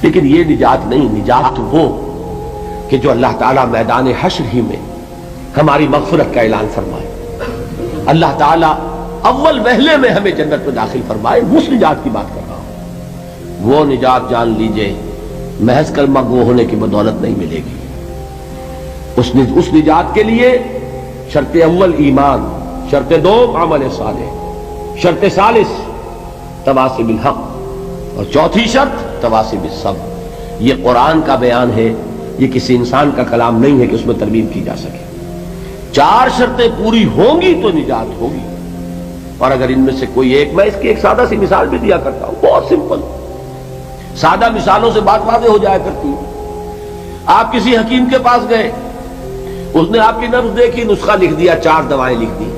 لیکن یہ نجات نہیں، نجات وہ کہ جو اللہ تعالیٰ میدان حشر ہی میں ہماری مغفرت کا اعلان فرمائے، اللہ تعالیٰ اول وہلے میں ہمیں جنت میں داخل فرمائے، اس نجات کی بات کر رہا ہوں۔ وہ نجات جان لیجئے محض کلمہ گو ہونے کی بدولت نہیں ملے گی۔ اس نجات کے لیے شرط اول ایمان، شرط دوم عمل صالح، شرط ثالث تواصی بالحق، اور چوتھی شرط تواصی بالصبر۔ یہ قرآن کا بیان ہے، یہ کسی انسان کا کلام نہیں ہے کہ اس میں ترمیم کی جا سکے۔ چار شرطیں پوری ہوں گی تو نجات ہوگی، اور اگر ان میں سے کوئی ایک، میں اس کی ایک سادہ سی مثال بھی دیا کرتا ہوں، بہت سمپل، سادہ مثالوں سے بات واضح ہو جایا کرتی ہے۔ آپ کسی حکیم کے پاس گئے، اس نے آپ کی نبض دیکھی، نسخہ لکھ دیا، 4 دوائیں لکھ دی،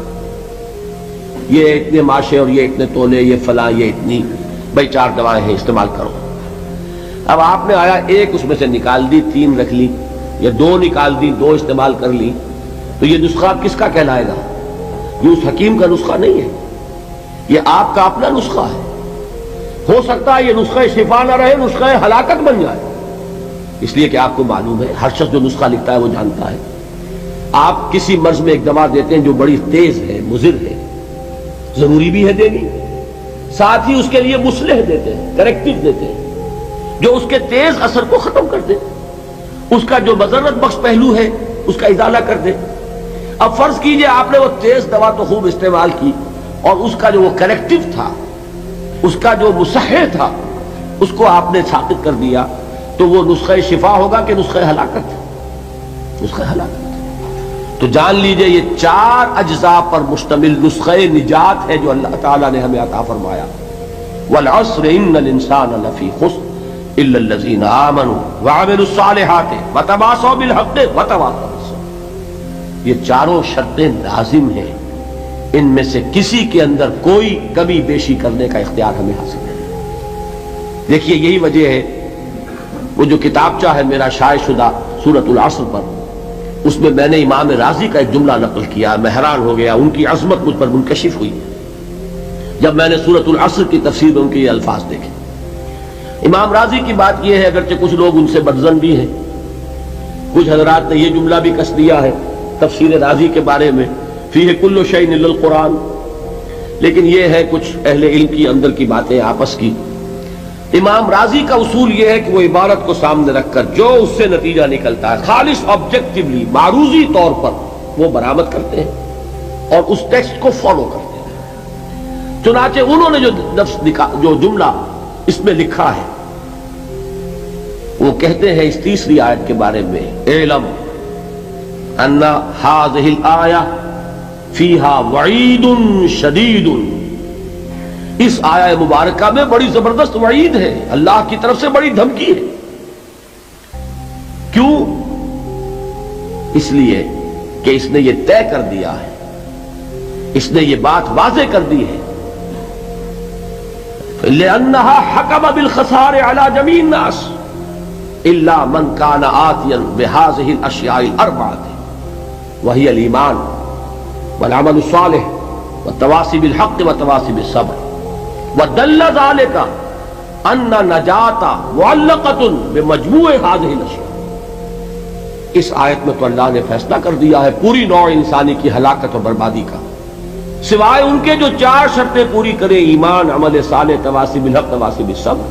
یہ اتنے ماشے اور یہ اتنے تولے، یہ فلاں، یہ اتنی، بھائی 4 دوائیں ہیں، استعمال کرو۔ اب آپ نے آیا ایک اس میں سے نکال دی، 3 رکھ لی، یا 2 نکال دی، 2 استعمال کر لی، تو یہ نسخہ کس کا کہلائے گا؟ یہ اس حکیم کا نسخہ نہیں ہے، یہ آپ کا اپنا نسخہ ہے۔ ہو سکتا ہے یہ نسخہ شفا نہ رہے، نسخہ ہلاکت بن جائے، اس لیے کہ آپ کو معلوم ہے، ہر شخص جو نسخہ لکھتا ہے وہ جانتا ہے، آپ کسی مرض میں ایک دوا دیتے ہیں جو بڑی تیز ہے، مضر ہے، ضروری بھی ہے دینی، ساتھ ہی اس کے لیے مصلح دیتے ہیں، کریکٹیو دیتے ہیں، جو اس کے تیز اثر کو ختم کر دے، اس کا جو مضرت بخش پہلو ہے اس کا ازالہ کر دے۔ اب فرض کیجئے آپ نے وہ تیز دوا تو خوب استعمال کی، اور اس کا جو وہ کریکٹیو تھا، اس کا جو مصحح تھا، اس کو آپ نے ساقط کر دیا، تو وہ نسخہ شفا ہوگا کہ نسخہ ہلاکت؟ نسخہ ہلاکت۔ تو جان لیجئے یہ 4 اجزاء پر مشتمل نسخہ نجات ہے جو اللہ تعالیٰ نے ہمیں عطا فرمایا۔ والعصر ان الانسان لفی خسر الا الذین آمنوا وعملوا الصالحات وتواصوا بالحق وتواصوا بالصبر۔ یہ چاروں شرطیں لازم ہیں، ان میں سے کسی کے اندر کوئی کمی بیشی کرنے کا اختیار ہمیں حاصل نہیں۔ دیکھیے یہی وجہ ہے، وہ جو کتابچہ ہے میرا شائع شدہ سورۃ العصر پر، اس میں میں نے امام رازی کا ایک جملہ نقل کیا، میں حیران ہو گیا، ان کی عظمت مجھ پر منکشف ہوئی جب میں نے سورۃ العصر کی تفسیر میں ان کے یہ الفاظ دیکھے۔ امام رازی کی بات یہ ہے، اگرچہ کچھ لوگ ان سے بدظن بھی ہیں، کچھ حضرات نے یہ جملہ بھی کس دیا ہے تفسیر رازی کے بارے میں، فیہ کل شیء الا القرآن، لیکن یہ ہے کچھ اہل علم کی اندر کی باتیں آپس کی۔ امام رازی کا اصول یہ ہے کہ وہ عبارت کو سامنے رکھ کر جو اس سے نتیجہ نکلتا ہے خالص آبجیکٹیولی، معروضی طور پر وہ برآمد کرتے ہیں اور اس ٹیکسٹ کو فالو کرتے ہیں۔ چنانچہ انہوں نے جو جملہ اس میں لکھا ہے، وہ کہتے ہیں اس تیسری آیت کے بارے میں، اعلم ان هذه الآیہ فیہا وعید شدید، اس آیہ مبارکہ میں بڑی زبردست وعید ہے، اللہ کی طرف سے بڑی دھمکی ہے۔ کیوں؟ اس لیے کہ اس نے یہ طے کر دیا ہے، اس نے یہ بات واضح کر دی ہے، لأنها حکم بالخسار على جميع الناس الا من كان آتيا بهذه الاشیاء الاربعة وهي الایمان والعمل الصالح والتواصي بالحق والتواصي بالصبر، ودل ذلك ان نجاة معلقة بمجموع هذه الاشیاء۔ اس آیت میں تو اللہ نے فیصلہ کر دیا ہے پوری نوع انسانی کی ہلاکت اور بربادی کا، سوائے ان کے جو 4 شرطیں پوری کریں، ایمان، عمل صالح، تواصی بالحق، تواصی بالصبر۔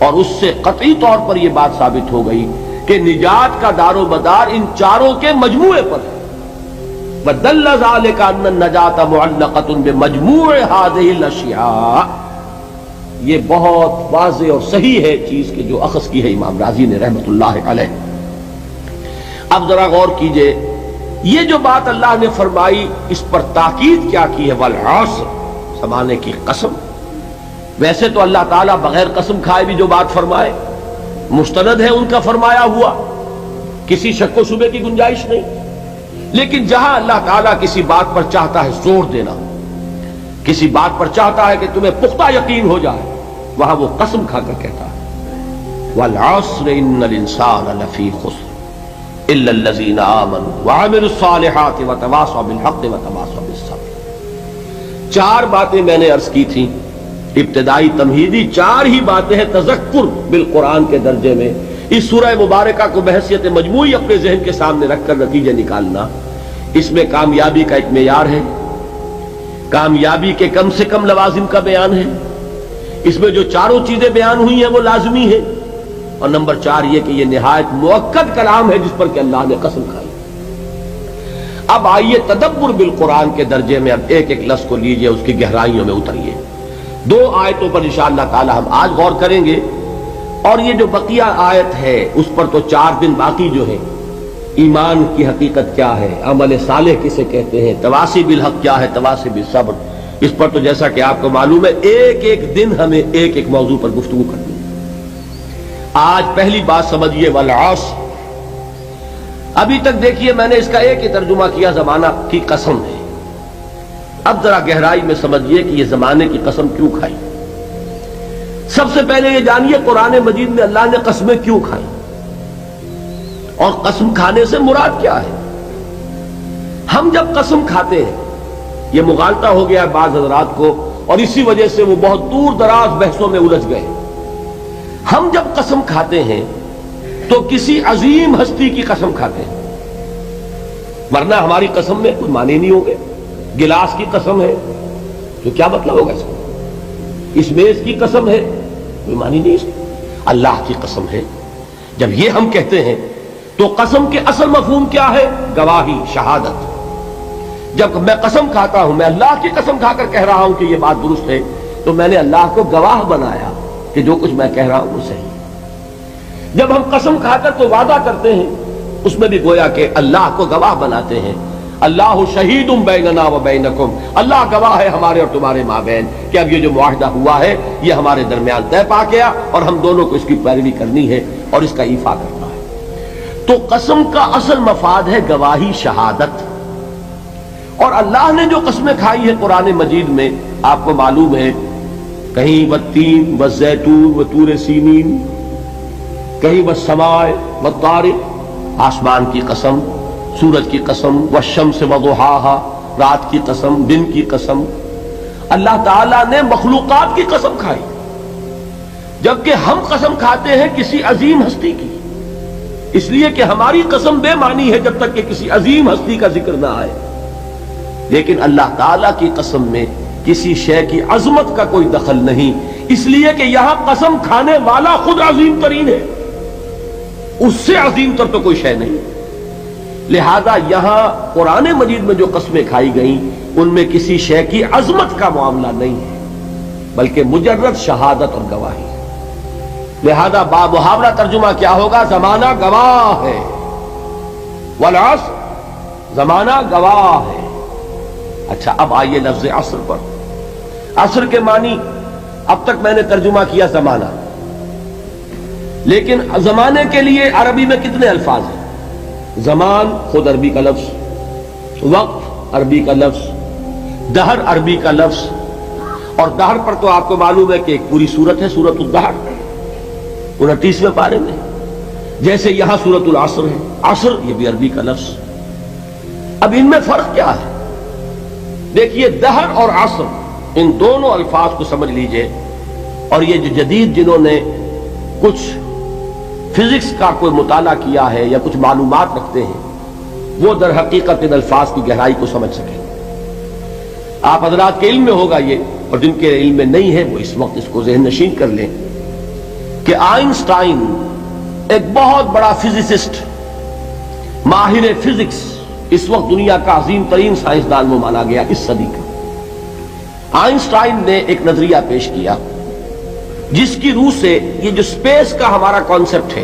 اور اس سے قطعی طور پر یہ بات ثابت ہو گئی کہ نجات کا دار و مدار ان چاروں کے مجموعے پر ہے۔ وَدَلَّ ذَلِكَ أَنَّ النَّجَاةَ مُعَلَّقَةٌ بِمَجْمُوعِ هَذِهِ الْأَشْيَاءِ، یہ بہت واضح اور صحیح ہے چیز کہ جو اخذ کی ہے امام رازی نے رحمت اللہ علیہ۔ اب ذرا غور کیجئے، یہ جو بات اللہ نے فرمائی اس پر تاکید کیا کی ہے، والعصر، زمانے کی قسم۔ ویسے تو اللہ تعالیٰ بغیر قسم کھائے بھی جو بات فرمائے مستند ہے ان کا فرمایا ہوا، کسی شک و شبے کی گنجائش نہیں، لیکن جہاں اللہ تعالیٰ کسی بات پر چاہتا ہے زور دینا، کسی بات پر چاہتا ہے کہ تمہیں پختہ یقین ہو جائے، وہاں وہ قسم کھا کر کہتا ہے والعصر ان الانسان لفی خسر الا الذین آمنوا وعملوا الصالحات وتواصوا بالحق وتواصوا بالصبر۔ 4 باتیں میں نے عرض کی تھیں ابتدائی تمہیدی 4 ہی باتیں ہیں تذکر بالقرآن کے درجے میں. اس سورہ مبارکہ کو بحیثیت مجموعی اپنے ذہن کے سامنے رکھ کر نتیجے نکالنا. اس میں کامیابی کا ایک معیار ہے، کامیابی کے کم سے کم لوازم کا بیان ہے. اس میں جو 4 چیزیں بیان ہوئی ہیں وہ لازمی ہیں. اور نمبر 4 یہ کہ یہ نہایت مؤکد کلام ہے جس پر کہ اللہ نے قسم کھائی. اب آئیے تدبر بالقرآن کے درجے میں اب ایک ایک لفظ کو لیجئے، اس کی گہرائیوں میں اتریے. 2 آیتوں پر انشاءاللہ تعالی ہم آج غور کریں گے، اور یہ جو بقیہ آیت ہے اس پر تو 4 دن باقی جو ہے. ایمان کی حقیقت کیا ہے، عمل صالح کسے کہتے ہیں، تواصی بالحق کیا ہے، تواصی بالصبر، اس پر تو جیسا کہ آپ کو معلوم ہے ایک ایک دن ہمیں ایک ایک موضوع پر گفتگو کرنی ہے. آج پہلی بات سمجھیے والعصر. ابھی تک دیکھیے میں نے اس کا ایک ہی ترجمہ کیا، زمانہ کی قسم ہے. اب ذرا گہرائی میں سمجھیے کہ یہ زمانے کی قسم کیوں کھائی. سب سے پہلے یہ جانیے قرآن مجید میں اللہ نے قسمیں کیوں کھائی اور قسم کھانے سے مراد کیا ہے. ہم جب قسم کھاتے ہیں، یہ مغالطہ ہو گیا بعض حضرات کو اور اسی وجہ سے وہ بہت دور دراز بحثوں میں الجھ گئے. ہم جب قسم کھاتے ہیں تو کسی عظیم ہستی کی قسم کھاتے ہیں، ورنہ ہماری قسم میں کوئی معنی نہیں ہوگے. گلاس کی قسم ہے تو کیا مطلب ہوگا اس کا؟ اس میز کی قسم ہے کوئی معنی نہیں اس کا. اللہ کی قسم ہے. جب یہ ہم کہتے ہیں تو قسم کے اصل مفہوم کیا ہے؟ گواہی، شہادت. جب میں قسم کھاتا ہوں، میں اللہ کی قسم کھا کر کہہ رہا ہوں کہ یہ بات درست ہے، تو میں نے اللہ کو گواہ بنایا کہ جو کچھ میں کہہ رہا ہوں وہ صحیح ہے. جب ہم قسم کھا کر تو وعدہ کرتے ہیں، اس میں بھی گویا کہ اللہ کو گواہ بناتے ہیں. اللہ شہید بیننا و بینکم، اللہ گواہ ہے ہمارے اور تمہارے مابین کہ اب یہ جو معاہدہ ہوا ہے یہ ہمارے درمیان طے پا گیا اور ہم دونوں کو اس کی پیروی کرنی ہے اور اس کا ایفا کرنا ہے. تو قسم کا اصل مفاد ہے گواہی، شہادت. اور اللہ نے جو قسمیں کھائی ہے قرآن مجید میں آپ کو معلوم ہے، کہیں والتین والزیتون وطور سینین، کہیں والسماء والطارق، آسمان کی قسم، سورج کی قسم، والشمس وضحاها، رات کی قسم، دن کی قسم. اللہ تعالیٰ نے مخلوقات کی قسم کھائی، جبکہ ہم قسم کھاتے ہیں کسی عظیم ہستی کی، اس لیے کہ ہماری قسم بے معنی ہے جب تک کہ کسی عظیم ہستی کا ذکر نہ آئے. لیکن اللہ تعالیٰ کی قسم میں کسی شے کی عظمت کا کوئی دخل نہیں، اس لیے کہ یہاں قسم کھانے والا خود عظیم ترین ہے، اس سے عظیم تر تو کوئی شے نہیں. لہذا یہاں قرآن مجید میں جو قسمیں کھائی گئیں ان میں کسی شے کی عظمت کا معاملہ نہیں ہے، بلکہ مجرد شہادت اور گواہی. لہذا بامحاورہ ترجمہ کیا ہوگا؟ زمانہ گواہ ہے. والعصر، زمانہ گواہ ہے. اچھا اب آئیے لفظ عصر پر. عصر کے معنی اب تک میں نے ترجمہ کیا زمانہ، لیکن زمانے کے لیے عربی میں کتنے الفاظ ہیں؟ زمان خود عربی کا لفظ، وقت عربی کا لفظ، دہر عربی کا لفظ. اور دہر پر تو آپ کو معلوم ہے کہ ایک پوری سورت ہے، سورۃ الدہر، 29ویں پارے میں. جیسے یہاں سورۃ العصر ہے، عصر یہ بھی عربی کا لفظ. اب ان میں فرق کیا ہے؟ دیکھیے دہر اور عصر، ان دونوں الفاظ کو سمجھ لیجئے. اور یہ جو جدید جنہوں نے کچھ فزکس کا کوئی مطالعہ کیا ہے یا کچھ معلومات رکھتے ہیں، وہ در حقیقت ان الفاظ کی گہرائی کو سمجھ سکیں. آپ حضرات کے علم میں ہوگا یہ، اور جن کے علم میں نہیں ہے وہ اس وقت اس کو ذہن نشین کر لیں کہ آئنسٹائن ایک بہت بڑا فزسسٹ، ماہر فزکس، اس وقت دنیا کا عظیم ترین سائنسدان وہ مانا گیا اس صدی کا. آئنسٹائن نے ایک نظریہ پیش کیا جس کی روح سے یہ جو سپیس کا ہمارا کانسیپٹ ہے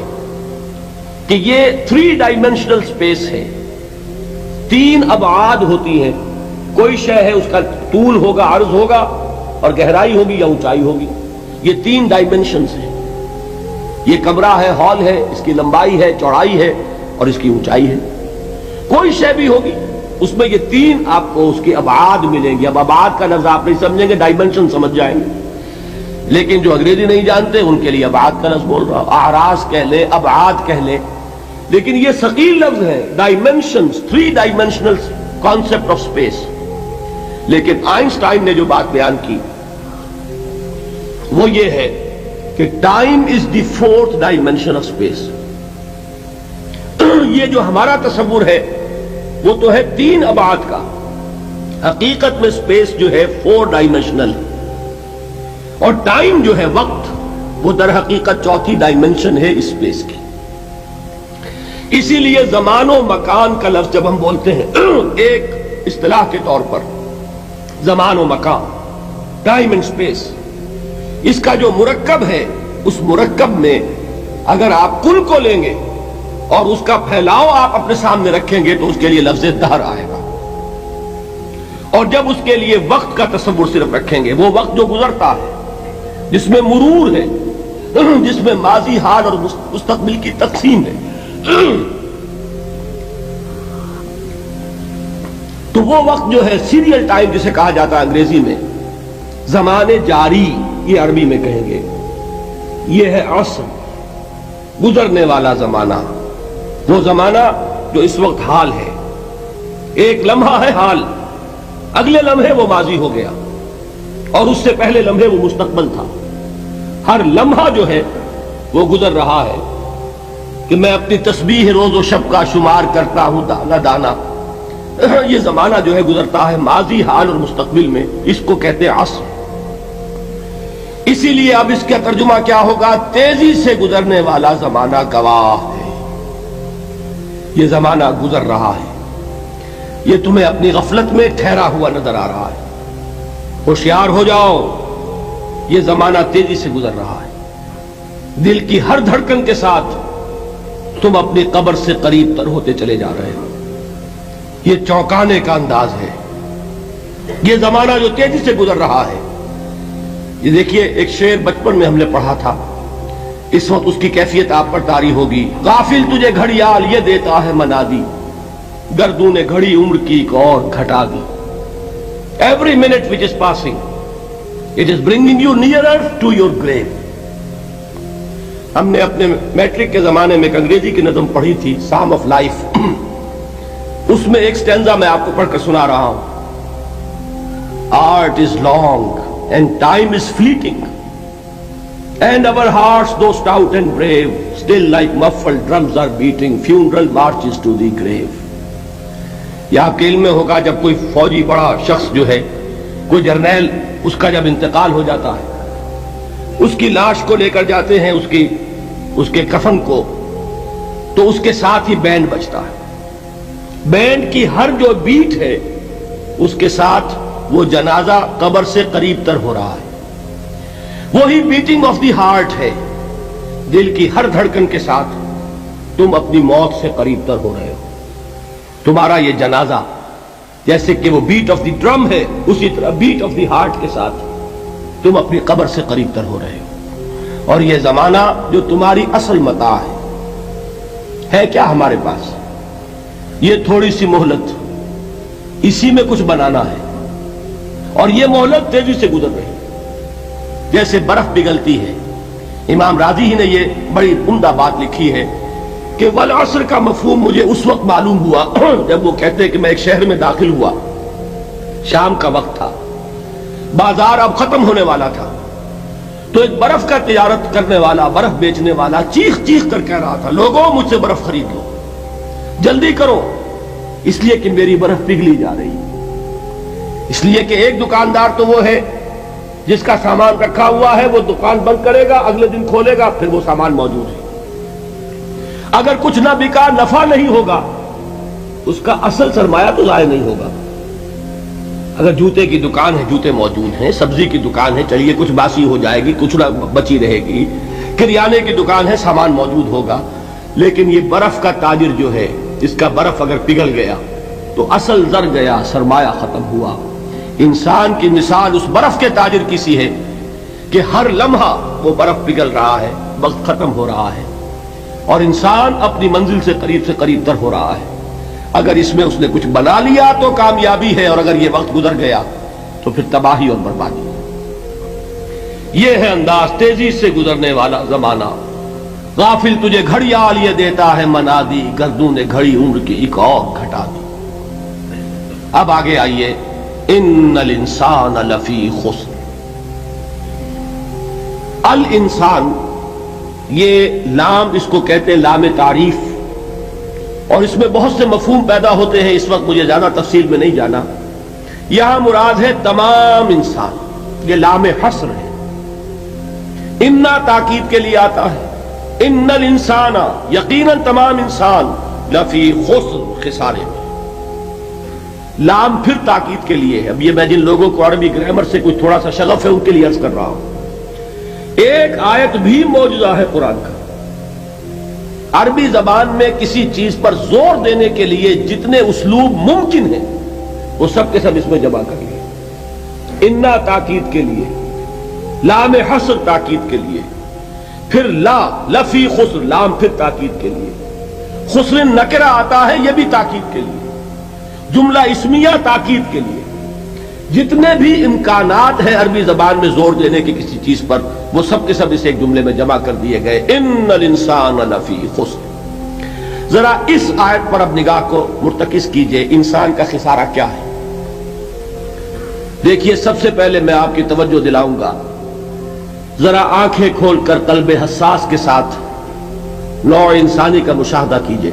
کہ یہ 3 ڈائمینشنل سپیس ہے، 3 ابعاد ہوتی ہیں. کوئی شے ہے اس کا طول ہوگا، عرض ہوگا، اور گہرائی ہوگی یا اونچائی ہوگی. یہ 3 ڈائمینشنز ہیں. یہ کمرہ ہے، ہال ہے، اس کی لمبائی ہے، چوڑائی ہے اور اس کی اونچائی ہے. کوئی شے بھی ہوگی اس میں یہ 3 آپ کو اس کی ابعاد ملیں گی. اب ابعاد کا لفظ آپ نہیں سمجھیں گے، ڈائمینشن سمجھ جائیں گے. لیکن جو انگریزی نہیں جانتے ان کے لیے ابعاد کا لفظ بول رہا ہوں، اعراض کہہ لیں، ابعاد کہہ لیں، لیکن یہ ثقیل لفظ ہے. Dimensions, 3 dimensional concept of space. لیکن آئنسٹائن نے جو بات بیان کی وہ یہ ہے کہ time is the fourth dimension of space. یہ جو ہمارا تصور ہے وہ تو ہے 3 ابعاد کا. حقیقت میں اسپیس جو ہے 4 ڈائمینشنل ہے، اور ٹائم جو ہے وقت وہ در حقیقت 4تھی ڈائمینشن ہے اسپیس کی. اسی لیے زمان و مکان کا لفظ جب ہم بولتے ہیں ایک اصطلاح کے طور پر، زمان و مکان، ٹائم اینڈ اسپیس، اس کا جو مرکب ہے اس مرکب میں اگر آپ کل کو لیں گے اور اس کا پھیلاؤ آپ اپنے سامنے رکھیں گے تو اس کے لیے لفظ دہر آئے گا. اور جب اس کے لیے وقت کا تصور صرف رکھیں گے، وہ وقت جو گزرتا ہے جس میں مرور ہے، جس میں ماضی، حال اور مستقبل کی تقسیم ہے، تو وہ وقت جو ہے سیریل ٹائم جسے کہا جاتا ہے انگریزی میں، زمانے جاری یہ عربی میں کہیں گے، یہ ہے عصر، گزرنے والا زمانہ. وہ زمانہ جو اس وقت حال ہے، ایک لمحہ ہے حال، اگلے لمحے وہ ماضی ہو گیا اور اس سے پہلے لمحے وہ مستقبل تھا. ہر لمحہ جو ہے وہ گزر رہا ہے کہ میں اپنی تسبیح روز و شب کا شمار کرتا ہوں دانا دانا. یہ زمانہ جو ہے گزرتا ہے ماضی، حال اور مستقبل میں، اس کو کہتے ہیں عصر. اسی لیے اب اس کا ترجمہ کیا ہوگا؟ تیزی سے گزرنے والا زمانہ گواہ ہے. یہ زمانہ گزر رہا ہے، یہ تمہیں اپنی غفلت میں ٹھہرا ہوا نظر آ رہا ہے. ہوشیار ہو جاؤ، یہ زمانہ تیزی سے گزر رہا ہے. دل کی ہر دھڑکن کے ساتھ تم اپنی قبر سے قریب تر ہوتے چلے جا رہے ہو. یہ چونکانے کا انداز ہے. یہ زمانہ جو تیزی سے گزر رہا ہے، یہ دیکھیے ایک شعر بچپن میں ہم نے پڑھا تھا، اس وقت اس کی کیفیت آپ پر طاری ہوگی. غافل تجھے گھڑیال یہ دیتا ہے منادی، گردوں نے گھڑی عمر کی ایک اور گھٹا دی. Every minute which is passing, it is bringing you nearer to your grave. ہم نے اپنے میٹرک کے زمانے میں ایک انگریزی کی نظم پڑھی تھی، سام آف لائف. اس میں ایک سٹینزا میں آپ کو پڑھ کر سنا رہا ہوں. Art is long and time is fleeting, and our hearts though stout and brave, still like muffled drums are beating funeral marches to the grave. یہ آپ کے علم میں ہوگا جب کوئی فوجی بڑا شخص جو ہے، کوئی جرنیل، اس کا جب انتقال ہو جاتا ہے، اس کی لاش کو لے کر جاتے ہیں اس کے کفن کو، تو اس کے ساتھ ہی بینڈ بجتا ہے. بینڈ کی ہر جو بیٹ ہے اس کے ساتھ وہ جنازہ قبر سے قریب تر ہو رہا ہے. وہی بیٹنگ آف دی ہارٹ ہے. دل کی ہر دھڑکن کے ساتھ تم اپنی موت سے قریب تر ہو رہے ہو. تمہارا یہ جنازہ جیسے کہ وہ بیٹ آف دی ڈرم ہے، اسی طرح بیٹ آف دی ہارٹ کے ساتھ تم اپنی قبر سے قریب تر ہو رہے ہو. اور یہ زمانہ جو تمہاری اصل متاع ہے کیا ہمارے پاس؟ یہ تھوڑی سی مہلت، اسی میں کچھ بنانا ہے. اور یہ مہلت تیزی سے گزر رہی ہے جیسے برف پگھلتی ہے. امام راضی ہی نے یہ بڑی عمدہ بات لکھی ہے کہ والعصر کا مفہوم مجھے اس وقت معلوم ہوا جب وہ کہتے ہیں کہ میں ایک شہر میں داخل ہوا، شام کا وقت تھا، بازار اب ختم ہونے والا تھا، تو ایک برف کا تجارت کرنے والا، برف بیچنے والا چیخ چیخ کر کہہ رہا تھا، لوگوں مجھ سے برف خرید لو، جلدی کرو، اس لیے کہ میری برف پگھلی جا رہی ہے. اس لیے کہ ایک دکاندار تو وہ ہے جس کا سامان رکھا ہوا ہے، وہ دکان بند کرے گا، اگلے دن کھولے گا، پھر وہ سامان موجود ہے. اگر کچھ نہ بکا، نفع نہیں ہوگا، اس کا اصل سرمایہ تو ضائع نہیں ہوگا. اگر جوتے کی دکان ہے، جوتے موجود ہیں، سبزی کی دکان ہے، چلیے کچھ باسی ہو جائے گی، کچھ نہ بچی رہے گی، کریانے کی دکان ہے، سامان موجود ہوگا. لیکن یہ برف کا تاجر جو ہے، جس کا برف اگر پگھل گیا تو اصل زر گیا، سرمایہ ختم ہوا. انسان کی مثال اس برف کے تاجر کی سی ہے کہ ہر لمحہ وہ برف پگھل رہا ہے، وقت ختم ہو رہا ہے اور انسان اپنی منزل سے قریب تر ہو رہا ہے. اگر اس میں اس نے کچھ بنا لیا تو کامیابی ہے، اور اگر یہ وقت گزر گیا تو پھر تباہی اور بربادی. یہ ہے انداز تیزی سے گزرنے والا زمانہ. غافل تجھے گھڑیال یہ دیتا ہے منادی، گردوں نے گھڑی عمر کی ایک اور گھٹا دی. اب آگے آئیے، ان الانسان لفی خسر. الانسان، یہ لام اس کو کہتے ہیں لام تعریف، اور اس میں بہت سے مفہوم پیدا ہوتے ہیں، اس وقت مجھے زیادہ تفصیل میں نہیں جانا۔ یہاں مراد ہے تمام انسان، یہ لام حصر ہے۔ انا تاکید کے لیے آتا ہے، ان الانسان، یقیناً تمام انسان، لفی خسر، خسارے میں۔ لام پھر تاکید کے لیے ہے۔ اب یہ میں جن لوگوں کو عربی گرامر سے کچھ تھوڑا سا شغف ہے ان کے لیے عرض کر رہا ہوں، ایک آیت بھی معجزہ ہے قرآن کا۔ عربی زبان میں کسی چیز پر زور دینے کے لیے جتنے اسلوب ممکن ہیں وہ سب کے سب اس میں جمع کر لیے۔ انا تاکید کے لیے، لام حصر تاکید کے لیے، پھر لا لفی خسر، لام پھر تاکید کے لیے، خسر نکرہ آتا ہے یہ بھی تاکید کے لیے، جملہ اسمیہ تاکید کے لیے۔ جتنے بھی امکانات ہیں عربی زبان میں زور دینے کی کسی چیز پر وہ سب کے سب اس ایک جملے میں جمع کر دیے گئے، ان الانسان لفی خسر۔ ذرا اس آیت پر اب نگاہ کو مرتکز کیجئے، انسان کا خسارہ کیا ہے؟ دیکھیے، سب سے پہلے میں آپ کی توجہ دلاؤں گا، ذرا آنکھیں کھول کر قلب حساس کے ساتھ نوع انسانی کا مشاہدہ کیجئے،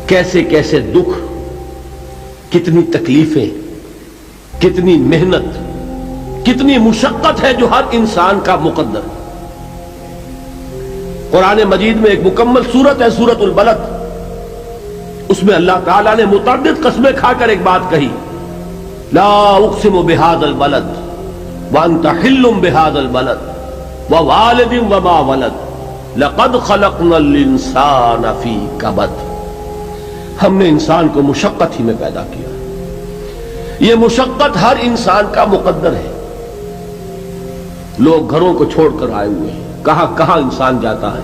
کیسے کیسے دکھ، کتنی تکلیفیں، کتنی محنت، کتنی مشقت ہے جو ہر انسان کا مقدر ہے۔ قرآن مجید میں ایک مکمل سورت ہے، سورت البلد، اس میں اللہ تعالیٰ نے متعدد قسمیں کھا کر ایک بات کہی، لا اقسم بہذا البلد وانت حل بہذا البلد ووالد وما ولد لقد خلقنا الانسان فی کبد۔ ہم نے انسان کو مشقت ہی میں پیدا کیا، یہ مشقت ہر انسان کا مقدر ہے۔ لوگ گھروں کو چھوڑ کر آئے ہوئے ہیں، کہاں کہاں انسان جاتا ہے،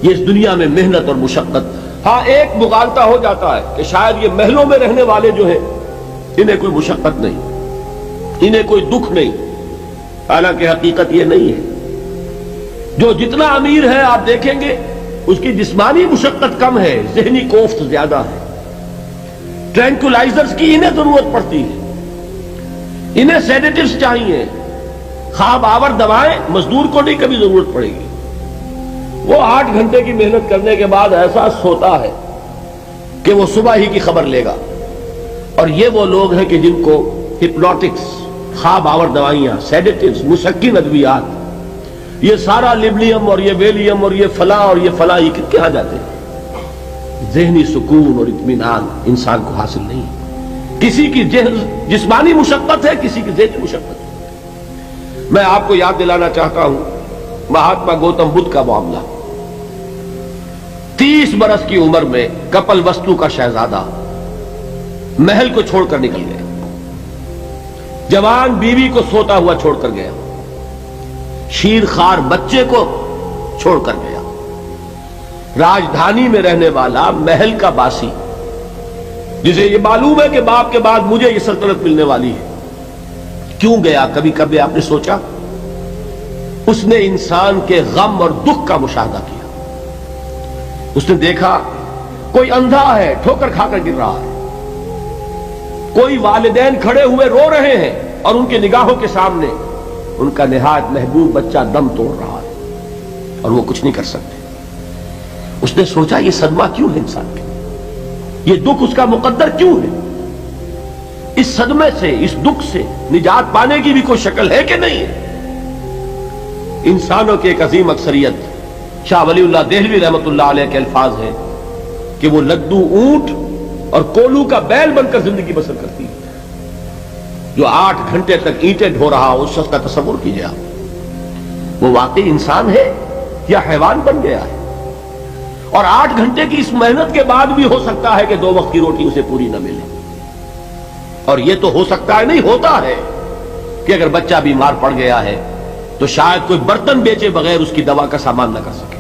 یہ اس دنیا میں محنت اور مشقت۔ ہاں ایک مغالطہ ہو جاتا ہے کہ شاید یہ محلوں میں رہنے والے جو ہیں انہیں کوئی مشقت نہیں، انہیں کوئی دکھ نہیں، حالانکہ حقیقت یہ نہیں ہے۔ جو جتنا امیر ہے آپ دیکھیں گے اس کی جسمانی مشقت کم ہے، ذہنی کوفت زیادہ ہے۔ ٹرینکولائزرز کی انہیں ضرورت پڑتی ہے، انہیں سیڈیٹیوز چاہیے، خواب آور دوائیں مزدور کو نہیں کبھی ضرورت پڑے گی۔ وہ 8 گھنٹے کی محنت کرنے کے بعد ایسا سوتا ہے کہ وہ صبح ہی کی خبر لے گا۔ اور یہ وہ لوگ ہیں کہ جن کو ہپنوٹکس، خواب آور دوائیاں، سیڈیٹیوز، مسکن ادویات، یہ سارا لبلیم اور یہ ویلیم اور یہ فلاں اور یہ فلاں، یہ کہاں جاتے ہیں؟ ذہنی سکون اور اطمینان انسان کو حاصل نہیں۔ کسی کی جسمانی مشقت ہے، کسی کی ذہنی مشقت ہے۔ میں آپ کو یاد دلانا چاہتا ہوں مہاتما گوتم بدھ کا معاملہ۔ 30 برس کی عمر میں کپل وستو کا شہزادہ محل کو چھوڑ کر نکل گیا، جوان بیوی کو سوتا ہوا چھوڑ کر گیا، شیر خوار بچے کو چھوڑ کر گیا، راجدھانی میں رہنے والا محل کا باسی جسے یہ معلوم ہے کہ باپ کے بعد مجھے یہ سلطنت ملنے والی ہے، کیوں گیا؟ کبھی کبھی آپ نے سوچا؟ اس نے انسان کے غم اور دکھ کا مشاہدہ کیا۔ اس نے دیکھا کوئی اندھا ہے، ٹھوکر کھا کر گر رہا ہے، کوئی والدین کھڑے ہوئے رو رہے ہیں اور ان کی نگاہوں کے سامنے ان کا نہایت محبوب بچہ دم توڑ رہا ہے اور وہ کچھ نہیں کر سکتے۔ اس نے سوچا یہ صدمہ کیوں ہے انسان کے، یہ دکھ اس کا مقدر کیوں ہے؟ اس صدمے سے، اس دکھ سے نجات پانے کی بھی کوئی شکل ہے کہ نہیں ہے؟ انسانوں کی ایک عظیم اکثریت، شاہ ولی اللہ دہلوی رحمت اللہ علیہ کے الفاظ ہیں کہ وہ لدو اونٹ اور کولو کا بیل بن کر زندگی بسر کرتی ہے۔ جو 8 گھنٹے تک اینٹیں ڈھو رہا ہو، اس شخص کا تصور کیجئے آپ، وہ واقعی انسان ہے یا حیوان بن گیا ہے؟ اور 8 گھنٹے کی اس محنت کے بعد بھی ہو سکتا ہے کہ 2 وقت کی روٹی اسے پوری نہ ملے۔ اور یہ تو ہو سکتا ہے، نہیں ہوتا ہے کہ اگر بچہ بیمار پڑ گیا ہے تو شاید کوئی برتن بیچے بغیر اس کی دوا کا سامان نہ کر سکے۔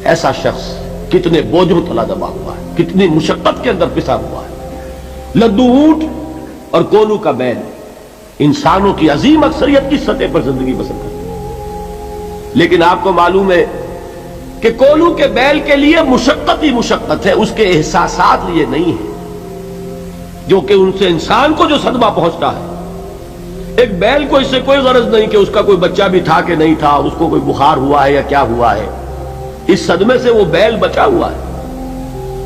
ایسا شخص کتنے بوجھوں تلا دبا ہوا ہے، کتنی مشقت کے اندر پسا ہوا ہے۔ لدو اونٹ اور کولو کا بیل انسانوں کی عظیم اکثریت کی سطح پر زندگی بسر کرتی ہے، لیکن آپ کو معلوم ہے کہ کولو کے بیل کے لیے مشقت ہی مشقت ہے، اس کے احساسات لیے نہیں ہے، جو کہ ان سے انسان کو جو صدمہ پہنچتا ہے ایک بیل کو اس سے کوئی غرض نہیں کہ اس کا کوئی بچہ بھی تھا کہ نہیں تھا، اس کو کوئی بخار ہوا ہے یا کیا ہوا ہے، اس صدمے سے وہ بیل بچا ہوا ہے۔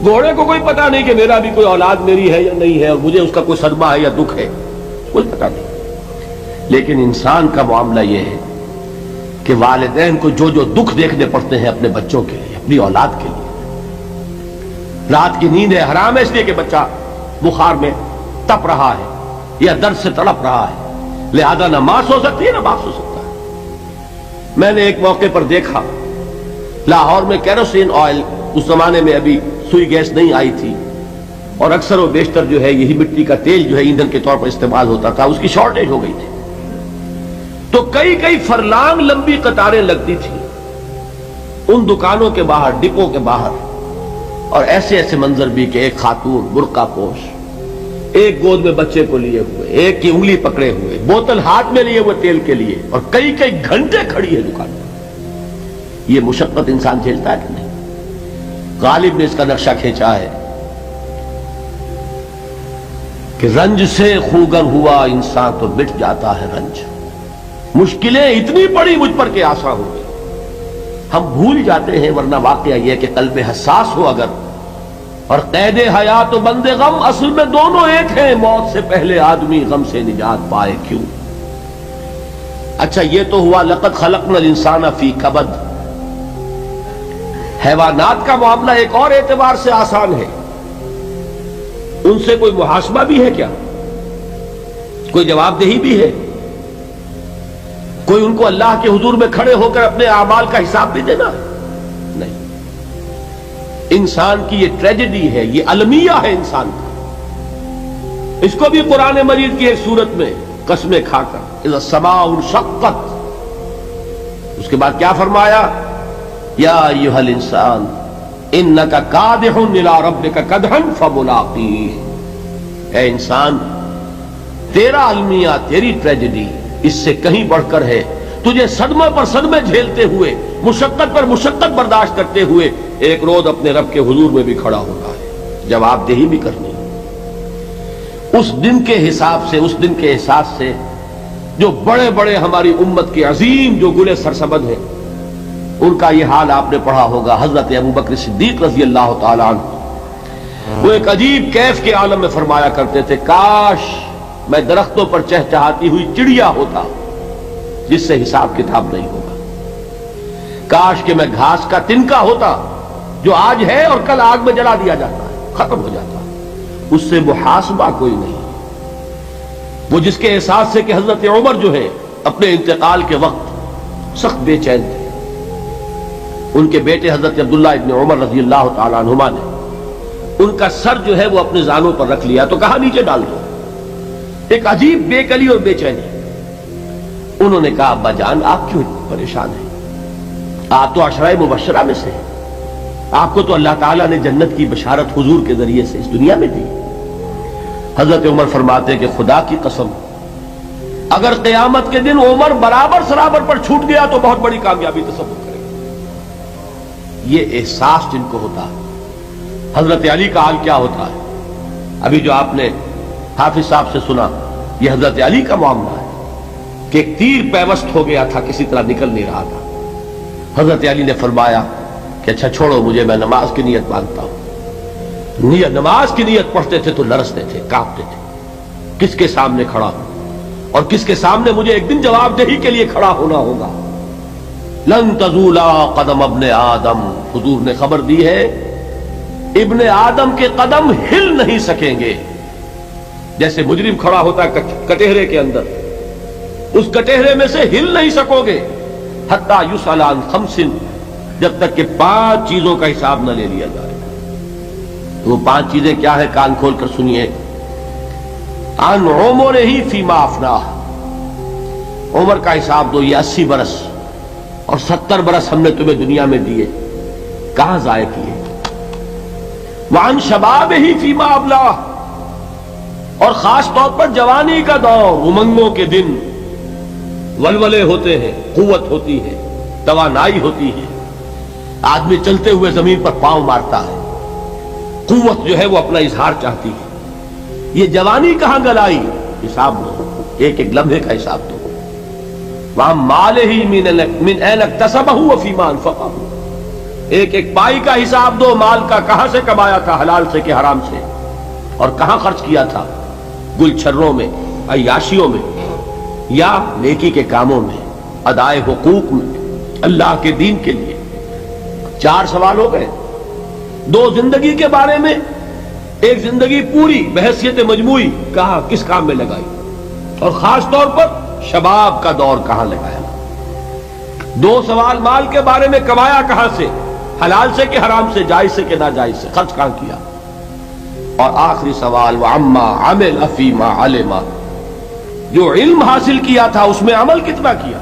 گھوڑے کو کوئی پتہ نہیں کہ میرا بھی کوئی اولاد میری ہے یا نہیں ہے، اور مجھے اس کا کوئی صدمہ ہے یا دکھ ہے، کوئی پتہ نہیں۔ لیکن انسان کا معاملہ یہ ہے کہ والدین کو جو جو دکھ دیکھنے پڑتے ہیں اپنے بچوں کے لیے، اپنی اولاد کے لیے۔ رات کی نیند حرام ہے اس لیے کہ بچہ بخار میں تپ رہا ہے یا درد سے تڑپ رہا ہے، لہذا نہ ماں سو سکتی ہے نہ باپ سو سکتا ہے۔ میں نے ایک موقع پر دیکھا لاہور میں کیروسین آئل، اس زمانے میں ابھی سوئی گیس نہیں آئی تھی، اور اکثر و بیشتر جو ہے یہی مٹی کا تیل جو ہے ایندھن کے طور پر استعمال ہوتا تھا، اس کی شارٹیج ہو گئی تھی، تو کئی فرلانگ لمبی قطاریں لگتی تھی ان دکانوں کے باہر، ڈپوں کے باہر، اور ایسے ایسے منظر بھی کہ ایک خاتون برقع پوش، ایک گود میں بچے کو لیے ہوئے، ایک کی انگلی پکڑے ہوئے، بوتل ہاتھ میں لیے ہوئے تیل کے لیے، اور کئی گھنٹے کھڑی ہے دکان پر۔ یہ مشقت انسان جھیلتا ہے کہ نہیں؟ غالب نے اس کا نقشہ کھینچا ہے کہ رنج سے خوگر ہوا انسان تو مٹ جاتا ہے رنج، مشکلیں اتنی پڑی مجھ پر کہ آسان ہو گئی۔ ہم بھول جاتے ہیں، ورنہ واقعہ یہ کہ قلب حساس ہو اگر، اور قید حیات و بند غم اصل میں دونوں ایک ہیں، موت سے پہلے آدمی غم سے نجات پائے کیوں۔ اچھا یہ تو ہوا لقد خلقنا الانسان فی کبد۔ حیوانات کا معاملہ ایک اور اعتبار سے آسان ہے، ان سے کوئی محاسبہ بھی ہے کیا؟ کوئی جواب دہی بھی ہے؟ کوئی ان کو اللہ کے حضور میں کھڑے ہو کر اپنے اعمال کا حساب بھی دینا ہے؟ نہیں۔ انسان کی یہ ٹریجڈی ہے، یہ المیہ ہے انسان کا۔ اس کو بھی قرآن مجید کی ایک سورت میں قسمیں کھا کر اذا السماء انشقت، اس کے بعد کیا فرمایا؟ یا ایھا الانسان انک کادح الی ربک کدحا فملاقیہ۔ اے انسان، تیرا المیہ، تیری ٹریجڈی اس سے کہیں بڑھ کر ہے، تجھے صدمہ پر صدمے جھیلتے ہوئے، مشقت پر مشقت برداشت کرتے ہوئے ایک روز اپنے رب کے حضور میں بھی کھڑا ہونا ہے، جواب دہی بھی کرنی ہے۔ اس دن کے حساب سے، اس دن کے احساس سے جو بڑے بڑے ہماری امت کے عظیم جو گلے سرسبد ہیں، ان کا یہ حال آپ نے پڑھا ہوگا۔ حضرت ابوبکر صدیق رضی اللہ تعالیٰ عنہ وہ ایک عجیب کیف کے عالم میں فرمایا کرتے تھے، کاش میں درختوں پر چہچہاتی ہوئی چڑیا ہوتا جس سے حساب کتاب نہیں ہوگا، کاش کہ میں گھاس کا تنکا ہوتا جو آج ہے اور کل آگ میں جلا دیا جاتا ہے، ختم ہو جاتا، اس سے محاسبہ کوئی نہیں۔ وہ جس کے احساس سے کہ حضرت عمر جو ہے اپنے انتقال کے وقت سخت بے چین تھے، ان کے بیٹے حضرت عبداللہ ابن عمر رضی اللہ تعالیٰ عنہما نے ان کا سر جو ہے وہ اپنے زانوں پر رکھ لیا تو کہا نیچے ڈال دو۔ ایک عجیب بے کلی اور بے چینی۔ انہوں نے کہا ابا جان آپ کیوں پریشان ہیں؟ آپ تو عشرہ مبشرہ میں سے ہیں، آپ کو تو اللہ تعالیٰ نے جنت کی بشارت حضور کے ذریعے سے اس دنیا میں دی۔ حضرت عمر فرماتے ہیں کہ خدا کی قسم اگر قیامت کے دن عمر برابر سرابر پر چھوٹ گیا تو بہت بڑی کامیابی تصور کرے۔ یہ احساس جن کو ہوتا ہے، حضرت علی کا حال کیا ہوتا ہے؟ ابھی جو آپ نے حافظ صاحب سے سنا، یہ حضرت علی کا معاملہ ہے کہ ایک تیر پیوست ہو گیا تھا، کسی طرح نکل نہیں رہا تھا۔ حضرت علی نے فرمایا کہ اچھا چھوڑو مجھے، میں نماز کی نیت مانگتا ہوں۔ نماز کی نیت پڑھتے تھے تو لرزتے تھے، کانپتے تھے، کس کے سامنے کھڑا ہوں اور کس کے سامنے مجھے ایک دن جواب دہی کے لیے کھڑا ہونا ہوگا۔ لن تزولا قدم ابن آدم، حضور نے خبر دی ہے ابن آدم کے قدم ہل نہیں سکیں گے۔ جیسے مجرم کھڑا ہوتا ہے کٹہرے کے اندر، اس کٹہرے میں سے ہل نہیں سکو گے حتی یسأل عن خمس، جب تک کہ 5 چیزوں کا حساب نہ لے لیا جائے۔ تو وہ 5 چیزیں کیا ہے؟ کان کھول کر سنیے۔ عن عمرہ فیما افناہ، عمر کا حساب دو، یہ 80 برس اور 70 برس ہم نے تمہیں دنیا میں دیے، کہاں ضائع کیے؟ وعن شبابہ فیما ابلاہ، اور خاص طور پر جوانی کا دور، امنگوں کے دن، ولولے ہوتے ہیں، قوت ہوتی ہے، توانائی ہوتی ہے، آدمی چلتے ہوئے زمین پر پاؤں مارتا ہے، قوت جو ہے وہ اپنا اظہار چاہتی ہے۔ یہ جوانی کہاں گلائی؟ حساب لو۔ ایک ایک لمحے کا حساب دو. وہاں مال ہی من این اکتسبہ وفیما انفقہ، ایک ایک پائی کا حساب دو. مال کا کہاں سے کمایا تھا، حلال سے کہ حرام سے، اور کہاں خرچ کیا تھا، گل چھروں میں، عیاشیوں میں، یا نیکی کے کاموں میں، ادائے حقوق میں، اللہ کے دین کے لیے. 4 سوال ہو گئے. 2 زندگی کے بارے میں، ایک زندگی پوری بحیثیت مجموعی کہاں کس کام میں لگائی، اور خاص طور پر شباب کا دور کہاں لگایا. 2 سوال مال کے بارے میں، کمایا کہاں سے، حلال سے کہ حرام سے، جائز سے کہ ناجائز سے، خرچ کہاں کیا. اور آخری سوال وعما عمل فیما علم، جو علم حاصل کیا تھا اس میں عمل کتنا کیا.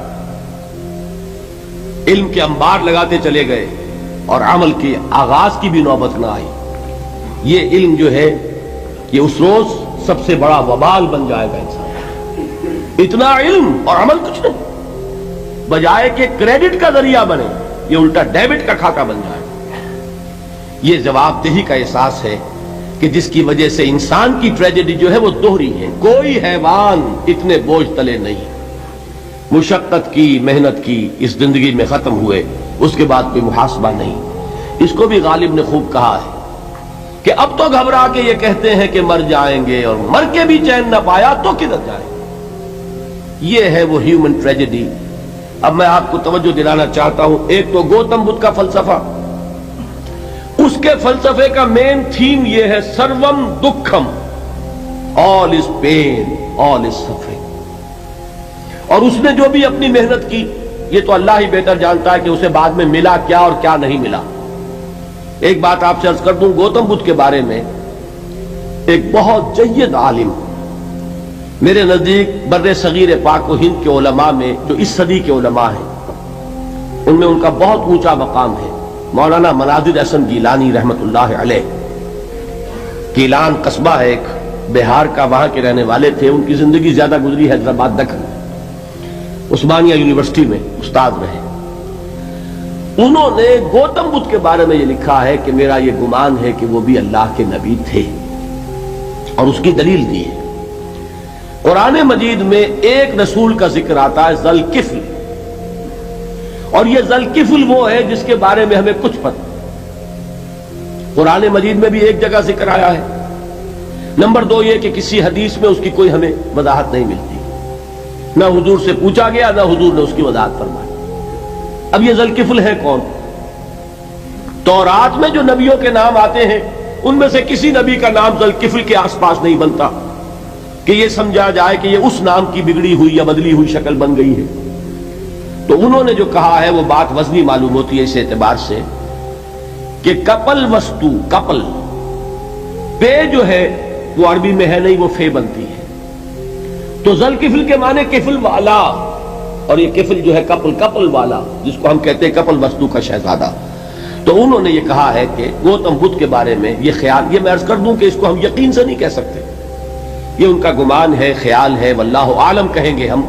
علم کے انبار لگاتے چلے گئے اور عمل کے آغاز کی بھی نوبت نہ آئی. یہ علم جو ہے یہ اس روز سب سے بڑا وبال بن جائے گا انسان. اتنا علم اور عمل کچھ نہیں، بجائے کہ کریڈٹ کا ذریعہ بنے یہ الٹا ڈیبٹ کا کھاتا بن جائے. یہ جواب دہی کا احساس ہے کہ جس کی وجہ سے انسان کی ٹریجڈی جو ہے وہ دوہری ہے. کوئی حیوان اتنے بوجھ تلے نہیں، مشقت کی، محنت کی، اس زندگی میں ختم ہوئے، اس کے بعد کوئی محاسبہ نہیں. اس کو بھی غالب نے خوب کہا ہے کہ اب تو گھبرا کے یہ کہتے ہیں کہ مر جائیں گے، اور مر کے بھی چین نہ پایا تو کدھر جائیں. یہ ہے وہ ہیومن ٹریجڈی. اب میں آپ کو توجہ دلانا چاہتا ہوں. ایک تو گوتم بدھ کا فلسفہ، اس کے فلسفے کا مین تھیم یہ ہے سروم دکھم، آل از پین، آل از سفرنگ. اور اس نے جو بھی اپنی محنت کی یہ تو اللہ ہی بہتر جانتا ہے کہ اسے بعد میں ملا کیا اور کیا نہیں ملا. ایک بات آپ سے عرض کر دوں گوتم بدھ کے بارے میں. ایک بہت جید عالم، میرے نزدیک بر صغیر پاک و ہند کے علماء میں جو اس صدی کے علماء ہیں ان میں ان کا بہت اونچا مقام ہے، مولانا مناظر احسن گیلانی رحمت اللہ علیہ. گیلان قصبہ ہے ایک بہار کا، وہاں کے رہنے والے تھے. ان کی زندگی زیادہ گزری حیدرآباد دکن، عثمانیہ یونیورسٹی میں استاد رہے. انہوں نے گوتم بدھ کے بارے میں یہ لکھا ہے کہ میرا یہ گمان ہے کہ وہ بھی اللہ کے نبی تھے، اور اس کی دلیل دی ہے. قرآن مجید میں ایک رسول کا ذکر آتا ہے ذل کفل، اور یہ ذل کفل وہ ہے جس کے بارے میں ہمیں کچھ پتہ. قرآن مجید میں بھی ایک جگہ ذکر آیا ہے. نمبر 2 یہ کہ کسی حدیث میں اس کی کوئی ہمیں وضاحت نہیں ملتی، نہ حضور سے پوچھا گیا نہ حضور نے اس کی وضاحت فرمائی. اب یہ ذل کفل ہے کون؟ تورات میں جو نبیوں کے نام آتے ہیں ان میں سے کسی نبی کا نام ذل کفل کے آس پاس نہیں بنتا کہ یہ سمجھا جائے کہ یہ اس نام کی بگڑی ہوئی یا بدلی ہوئی شکل بن گئی ہے. تو انہوں نے جو کہا ہے وہ بات وزنی معلوم ہوتی ہے اس اعتبار سے کہ کپل وستو، کپل پے جو ہے وہ عربی میں ہے نہیں، وہ فے بنتی ہے. تو ذل کفل کے معنی کفل والا، اور یہ کفل جو ہے کپل، کپل والا، جس کو ہم کہتے ہیں کپل وستو کا شہزادہ. تو انہوں نے یہ کہا ہے کہ گوتم بدھ کے بارے میں یہ خیال، یہ میں عرض کر دوں کہ اس کو ہم یقین سے نہیں کہہ سکتے، یہ ان کا گمان ہے، خیال ہے، واللہ عالم کہیں گے ہم،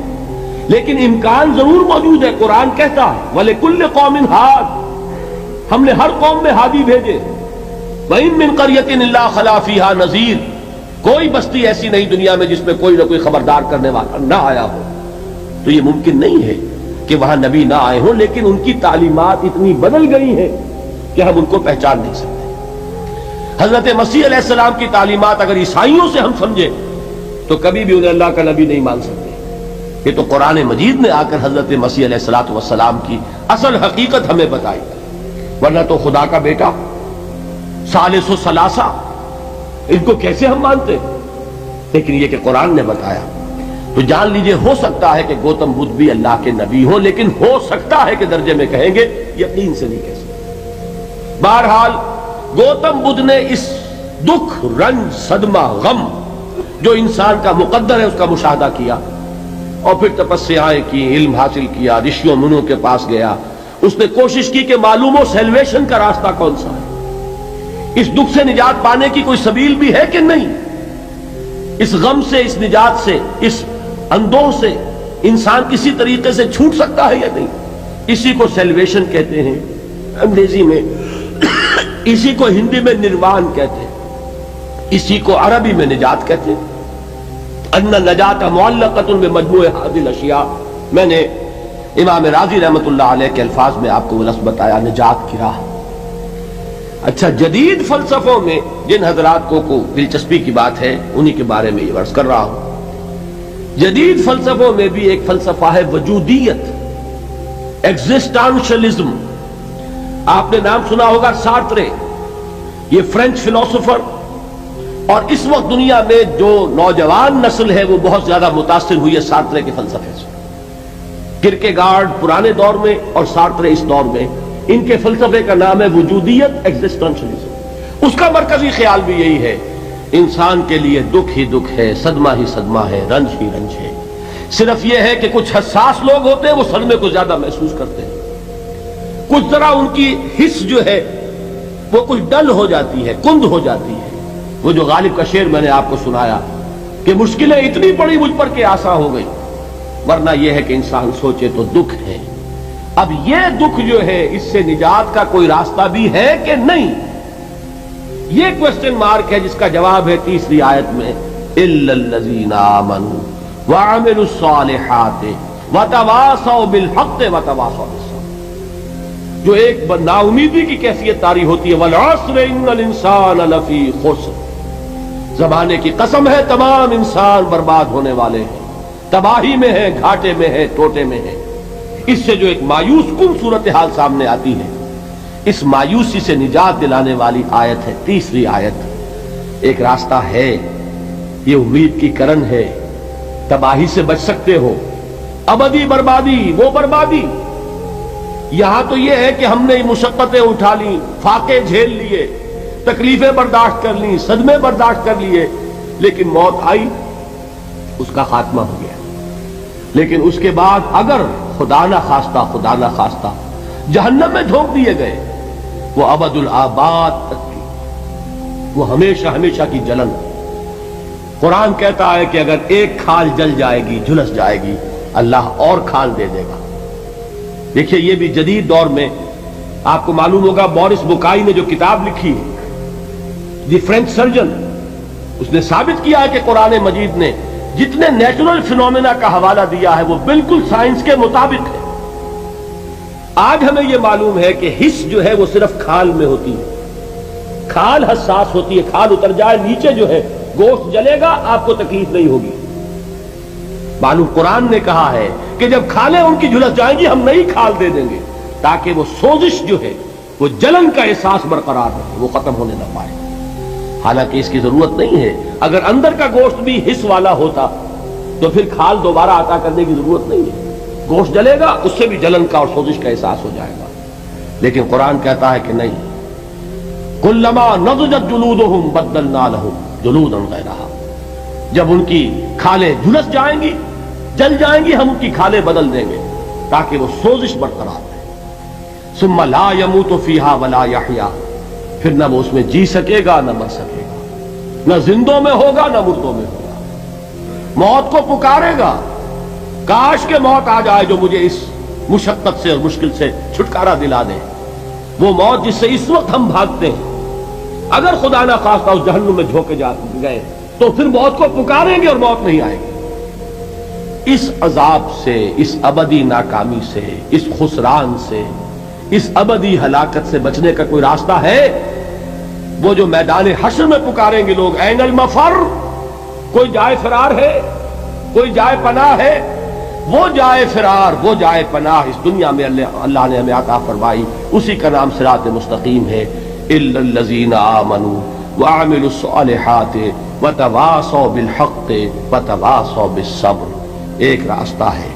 لیکن امکان ضرور موجود ہے. قرآن کہتا ہے وَلِكُلِّ قَوْمٍ ہاد، ہم نے ہر قوم میں ہادی بھیجے. وَإِن مِّن قَرْيَةٍ إِلَّا خَلَا فِيهَا نَذِيرٌ، کوئی بستی ایسی نہیں دنیا میں جس میں کوئی نہ کوئی خبردار کرنے والا نہ آیا ہو. تو یہ ممکن نہیں ہے کہ وہاں نبی نہ آئے ہوں، لیکن ان کی تعلیمات اتنی بدل گئی ہیں کہ ہم ان کو پہچان نہیں سکتے. حضرت مسیح علیہ السلام کی تعلیمات اگر عیسائیوں سے ہم سمجھیں تو کبھی بھی انہیں اللہ کا نبی نہیں مان سکتے. یہ تو قرآن مجید نے آ کر حضرت مسیح علیہ السلام کی اصل حقیقت ہمیں بتائی، ورنہ تو خدا کا بیٹا ثالث و ثلاثہ ان کو کیسے ہم مانتے. لیکن یہ کہ قرآن نے بتایا تو جان لیجئے ہو سکتا ہے کہ گوتم بدھ بھی اللہ کے نبی ہو، لیکن ہو سکتا ہے کہ درجے میں کہیں گے، یقین سے نہیں کہہ سکتے. بہرحال گوتم بدھ نے اس دکھ، رنج، صدمہ، غم جو انسان کا مقدر ہے اس کا مشاہدہ کیا، اور پھر تپسیائیں کی، علم حاصل کیا، رشیوں منوں کے پاس گیا. اس نے کوشش کی کہ معلوم ہو سیلویشن کا راستہ کون سا ہے، اس دکھ سے نجات پانے کی کوئی سبیل بھی ہے کہ نہیں، اس غم سے، اس نجات سے، اس اندوہ سے انسان کسی طریقے سے چھوٹ سکتا ہے یا نہیں. اسی کو سیلویشن کہتے ہیں انگریزی میں، اسی کو ہندی میں نروان کہتے ہیں، اسی کو عربی میں نجات کہتے ہیں. ان النجات معلقۃ بمجموع هذه الاشیاء. میں نے امام راضی رحمۃ اللہ علیہ کے الفاظ میں آپ کو وہ لفظ بتایا، نجات کی راہ. اچھا، جدید فلسفوں میں جن حضرات کو دلچسپی کی بات ہے انہی کے بارے میں یہ عرض کر رہا ہوں. جدید فلسفوں میں بھی ایک فلسفہ ہے وجودیت، ایگزسٹانشلزم. آپ نے نام سنا ہوگا سارترے، یہ فرینچ فلسفر، اور اس وقت دنیا میں جو نوجوان نسل ہے وہ بہت زیادہ متاثر ہوئی ہے سارترے کے فلسفے سے. کرکیگارڈ پرانے دور میں اور سارترے اس دور میں، ان کے فلسفے کا نام ہے وجودیت، ایگزسٹانشلزم. اس کا مرکزی خیال بھی یہی ہے، انسان کے لیے دکھ ہی دکھ ہے، صدمہ ہی صدمہ ہے، رنج ہی رنج ہے. صرف یہ ہے کہ کچھ حساس لوگ ہوتے ہیں وہ صدمے کو زیادہ محسوس کرتے ہیں، کچھ ذرا ان کی حس جو ہے وہ کچھ ڈل ہو جاتی ہے، کند ہو جاتی ہے. وہ جو غالب کا شعر میں نے آپ کو سنایا کہ مشکلیں اتنی پڑی مجھ پر کہ آسان ہو گئی، ورنہ یہ ہے کہ انسان سوچے تو دکھ ہے. اب یہ دکھ جو ہے اس سے نجات کا کوئی راستہ بھی ہے کہ نہیں، یہ کوسچن مارک ہے، جس کا جواب ہے تیسری آیت میں الا الذین آمنوا وعملوا الصالحات وتواصوا بالحق وتواصوا بالصبر. جو ایک نا امیدی کی کیفیت طاری ہوتی ہے، والعصر ان الانسان لفی خسر، زمانے کی قسم ہے تمام انسان برباد ہونے والے ہیں، تباہی میں ہے، گھاٹے میں ہے، ٹوٹے میں ہے. اس سے جو ایک مایوس کن صورتحال سامنے آتی ہے، اس مایوسی سے نجات دلانے والی آیت ہے تیسری آیت. ایک راستہ ہے، یہ امید کی کرن ہے، تباہی سے بچ سکتے ہو. ابدی بربادی، وہ بربادی یہاں تو یہ ہے کہ ہم نے مشقتیں اٹھا لیں، فاقے جھیل لیے، تکلیفیں برداشت کر لیں، صدمے برداشت کر لیے، لیکن موت آئی، اس کا خاتمہ ہو گیا. لیکن اس کے بعد اگر خدا نہ خواستہ جہنم میں جھونک دیے گئے، وہ ابد الآباد تک کی، وہ ہمیشہ ہمیشہ کی جلن. قرآن کہتا ہے کہ اگر ایک کھال جل جائے گی، جھلس جائے گی، اللہ اور کھال دے دے گا. دیکھیے یہ بھی جدید دور میں آپ کو معلوم ہوگا، بورس بکائی نے جو کتاب لکھی دی فرینچ سرجن، اس نے ثابت کیا ہے کہ قرآن مجید نے جتنے نیچرل فینومینا کا حوالہ دیا ہے وہ بالکل سائنس کے مطابق ہے. آج ہمیں یہ معلوم ہے کہ حس جو ہے وہ صرف کھال میں ہوتی ہے، کھال حساس ہوتی ہے، کھال اتر جائے نیچے جو ہے گوشت جلے گا، آپ کو تکلیف نہیں ہوگی. معلوم قرآن نے کہا ہے کہ جب کھالیں ان کی جھلس جائیں گی ہم نئی کھال دے دیں گے، تاکہ وہ سوزش جو ہے، وہ جلن کا احساس برقرار رہے، وہ ختم ہونے نہ پائے. حالانکہ اس کی ضرورت نہیں ہے. اگر اندر کا گوشت بھی حس والا ہوتا تو پھر کھال دوبارہ عطا کرنے کی ضرورت نہیں ہے. گوشت جلے گا، اس سے بھی جلن کا اور سوزش کا احساس ہو جائے گا. لیکن قرآن کہتا ہے کہ نہیں، کلما نضجت جلودہم بدلنا لہم جلودا غیرہا. جب ان کی کھالیں جھلس جائیں گی، جل جائیں گی، ہم ان کی کھالیں بدل دیں گے تاکہ وہ سوزش برقرار رہے. ثم لا يموت فيها ولا يحيا، پھر نہ وہ اس میں جی سکے گا نہ مر سکے گا، نہ زندوں میں ہوگا نہ مردوں میں ہوگا. موت کو پکارے گا، کاش کہ موت آ جائے جو مجھے اس مشقت سے اور مشکل سے چھٹکارا دلا دے. وہ موت جس سے اس وقت ہم بھاگتے ہیں، اگر خدا نہ خواستہ اس جہنم میں جھونکے جا گئے تو پھر موت کو پکاریں گے اور موت نہیں آئے گی. اس عذاب سے، اس ابدی ناکامی سے، اس خسران سے، اس ابدی ہلاکت سے بچنے کا کوئی راستہ ہے؟ وہ جو میدان حشر میں پکاریں گے لوگ، این المفر، کوئی جائے فرار ہے، کوئی جائے پناہ ہے. وہ جائے فرار، وہ جائے پناہ اس دنیا میں اللہ نے ہمیں عطا فرمائی، اسی کا نام صراط مستقیم ہے. الا الذین آمنوا وعملوا الصالحات وتواصوا بالحق وتواصوا بالصبر. ایک راستہ ہے،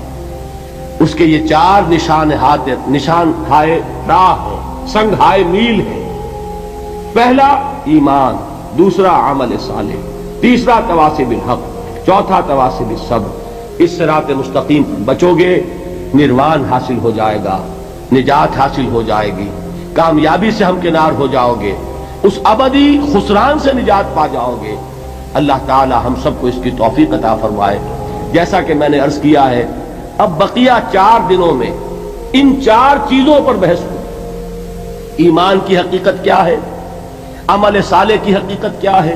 اس کے یہ چار نشان ہائے راہ ہے، سنگ ہائے میل ہے. پہلا ایمان، دوسرا عمل صالح، تیسرا تواصی بالحق، چوتھا تواصی بالصبر. اس صراط مستقیم پر بچو گے، نروان حاصل ہو جائے گا، نجات حاصل ہو جائے گی، کامیابی سے ہمکنار ہو جاؤ گے، اس ابدی خسران سے نجات پا جاؤ گے. اللہ تعالی ہم سب کو اس کی توفیق عطا فرمائے. جیسا کہ میں نے عرض کیا ہے، اب بقیہ 4 دنوں میں ان 4 چیزوں پر بحث ہو. ایمان کی حقیقت کیا ہے، عمل صالح کی حقیقت کیا ہے،